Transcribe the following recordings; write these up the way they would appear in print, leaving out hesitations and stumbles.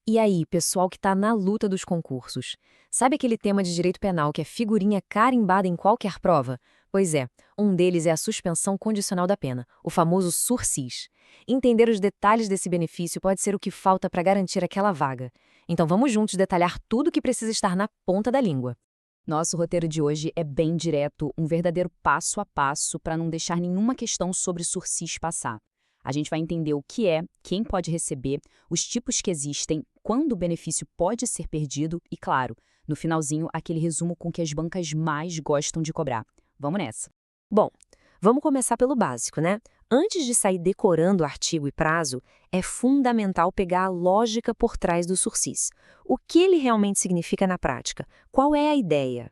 E aí, pessoal que está na luta dos concursos? Sabe aquele tema de direito penal que é figurinha carimbada em qualquer prova? Pois é, um deles é a suspensão condicional da pena, o famoso sursis. Entender os detalhes desse benefício pode ser o que falta para garantir aquela vaga. Então vamos juntos detalhar tudo o que precisa estar na ponta da língua. Nosso roteiro de hoje é bem direto, um verdadeiro passo a passo para não deixar nenhuma questão sobre sursis passar. A gente vai entender o que é, quem pode receber, os tipos que existem, quando o benefício pode ser perdido e, claro, no finalzinho, aquele resumo com que as bancas mais gostam de cobrar. Vamos nessa. Bom, vamos começar pelo básico, né? Antes de sair decorando artigo e prazo, é fundamental pegar a lógica por trás do sursis. O que ele realmente significa na prática? Qual é a ideia?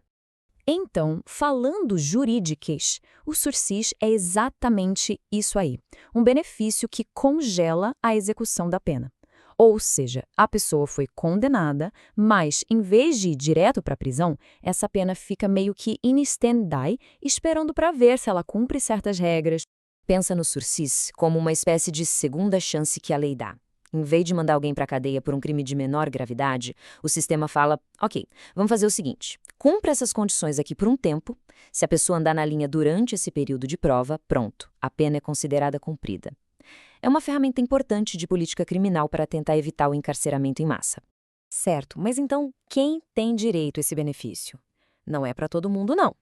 Então, falando jurídicas, o sursis é exatamente isso aí, um benefício que congela a execução da pena. Ou seja, a pessoa foi condenada, mas em vez de ir direto para a prisão, essa pena fica meio que in stand-by, esperando para ver se ela cumpre certas regras. Pensa no sursis como uma espécie de segunda chance que a lei dá. Em vez de mandar alguém para a cadeia por um crime de menor gravidade, o sistema fala: ok, vamos fazer o seguinte, cumpra essas condições aqui por um tempo. Se a pessoa andar na linha durante esse período de prova, pronto, a pena é considerada cumprida. É uma ferramenta importante de política criminal para tentar evitar o encarceramento em massa. Certo, mas então quem tem direito a esse benefício? Não é para todo mundo, não.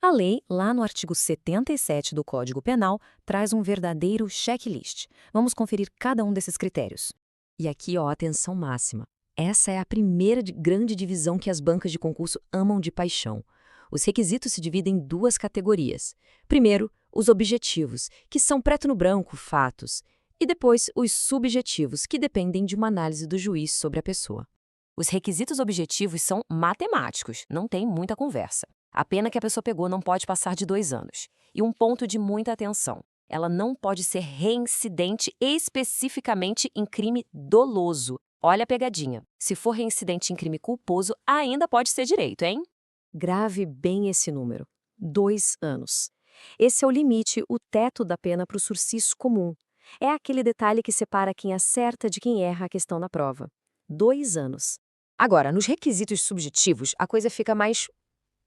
A lei, lá no artigo 77 do Código Penal, traz um verdadeiro checklist. Vamos conferir cada um desses critérios. E aqui, ó, atenção máxima. Essa é a primeira grande divisão que as bancas de concurso amam de paixão. Os requisitos se dividem em duas categorias. Primeiro, os objetivos, que são preto no branco, fatos. E depois, os subjetivos, que dependem de uma análise do juiz sobre a pessoa. Os requisitos objetivos são matemáticos, não tem muita conversa. A pena que a pessoa pegou não pode passar de 2 anos. E um ponto de muita atenção: ela não pode ser reincidente especificamente em crime doloso. Olha a pegadinha. Se for reincidente em crime culposo, ainda pode ser direito, hein? Grave bem esse número: 2 anos. Esse é o limite, o teto da pena para o sursis comum. É aquele detalhe que separa quem acerta de quem erra a questão na prova. 2 anos. Agora, nos requisitos subjetivos, a coisa fica mais,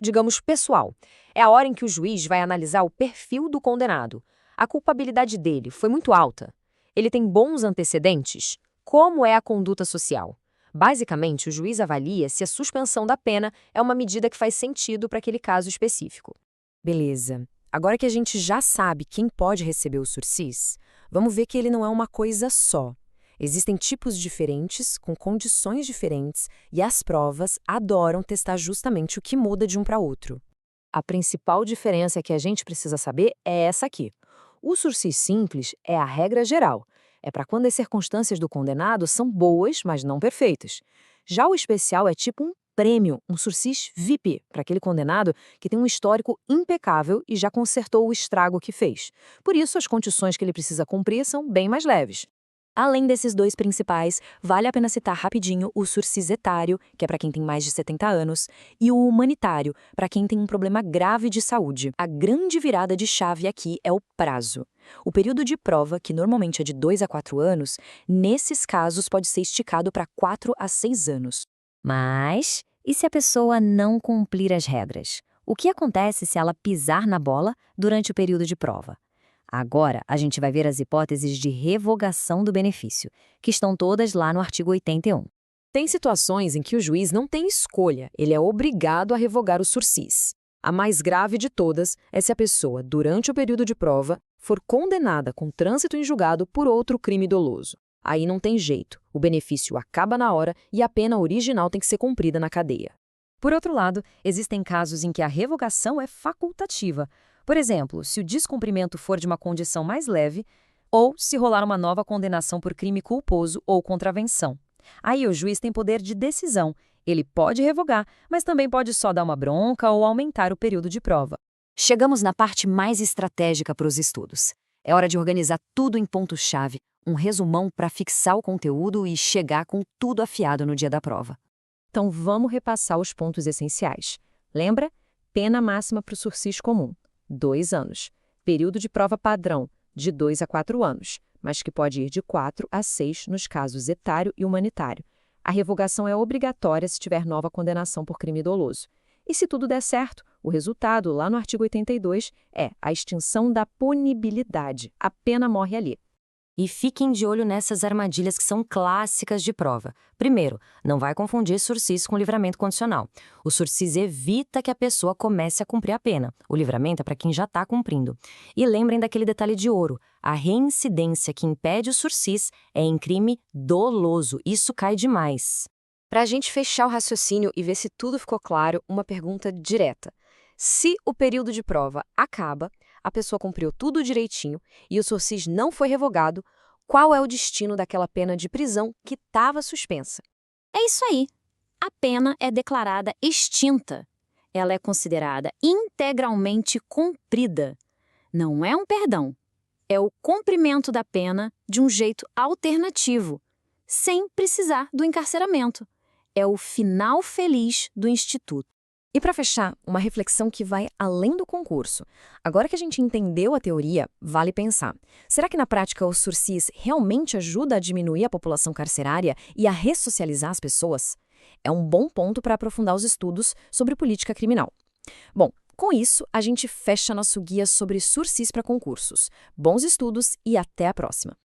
digamos, pessoal. É a hora em que o juiz vai analisar o perfil do condenado. A culpabilidade dele foi muito alta? Ele tem bons antecedentes? Como é a conduta social? Basicamente, o juiz avalia se a suspensão da pena é uma medida que faz sentido para aquele caso específico. Beleza. Agora que a gente já sabe quem pode receber o sursis, vamos ver que ele não é uma coisa só. Existem tipos diferentes, com condições diferentes, e as provas adoram testar justamente o que muda de um para outro. A principal diferença que a gente precisa saber é essa aqui. O sursis simples é a regra geral. É para quando as circunstâncias do condenado são boas, mas não perfeitas. Já o especial é tipo um prêmio, um sursis VIP, para aquele condenado que tem um histórico impecável e já consertou o estrago que fez. Por isso, as condições que ele precisa cumprir são bem mais leves. Além desses dois principais, vale a pena citar rapidinho o sursis etário, que é para quem tem mais de 70 anos, e o humanitário, para quem tem um problema grave de saúde. A grande virada de chave aqui é o prazo. O período de prova, que normalmente é de 2 a 4 anos, nesses casos pode ser esticado para 4 a 6 anos. Mas, e se a pessoa não cumprir as regras? O que acontece se ela pisar na bola durante o período de prova? Agora, a gente vai ver as hipóteses de revogação do benefício, que estão todas lá no artigo 81. Tem situações em que o juiz não tem escolha, ele é obrigado a revogar o sursis. A mais grave de todas é se a pessoa, durante o período de prova, for condenada com trânsito em julgado por outro crime doloso. Aí não tem jeito, o benefício acaba na hora e a pena original tem que ser cumprida na cadeia. Por outro lado, existem casos em que a revogação é facultativa. Por exemplo, se o descumprimento for de uma condição mais leve ou se rolar uma nova condenação por crime culposo ou contravenção. Aí o juiz tem poder de decisão. Ele pode revogar, mas também pode só dar uma bronca ou aumentar o período de prova. Chegamos na parte mais estratégica para os estudos. É hora de organizar tudo em ponto-chave, um resumão para fixar o conteúdo e chegar com tudo afiado no dia da prova. Então vamos repassar os pontos essenciais. Lembra? Pena máxima para o sursis comum: 2 anos. Período de prova padrão, de 2 a 4 anos, mas que pode ir de 4 a 6 nos casos etário e humanitário. A revogação é obrigatória se tiver nova condenação por crime doloso. E se tudo der certo, o resultado, lá no artigo 82, é a extinção da punibilidade. A pena morre ali. E fiquem de olho nessas armadilhas que são clássicas de prova. Primeiro, não vai confundir sursis com livramento condicional. O sursis evita que a pessoa comece a cumprir a pena. O livramento é para quem já está cumprindo. E lembrem daquele detalhe de ouro. A reincidência que impede o sursis é em crime doloso. Isso cai demais. Para a gente fechar o raciocínio e ver se tudo ficou claro, uma pergunta direta. Se o período de prova acaba, a pessoa cumpriu tudo direitinho e o sursis não foi revogado, qual é o destino daquela pena de prisão que estava suspensa? É isso aí. A pena é declarada extinta. Ela é considerada integralmente cumprida. Não é um perdão. É o cumprimento da pena de um jeito alternativo, sem precisar do encarceramento. É o final feliz do Instituto. E para fechar, uma reflexão que vai além do concurso. Agora que a gente entendeu a teoria, vale pensar. Será que na prática o sursis realmente ajuda a diminuir a população carcerária e a ressocializar as pessoas? É um bom ponto para aprofundar os estudos sobre política criminal. Bom, com isso, a gente fecha nosso guia sobre sursis para concursos. Bons estudos e até a próxima!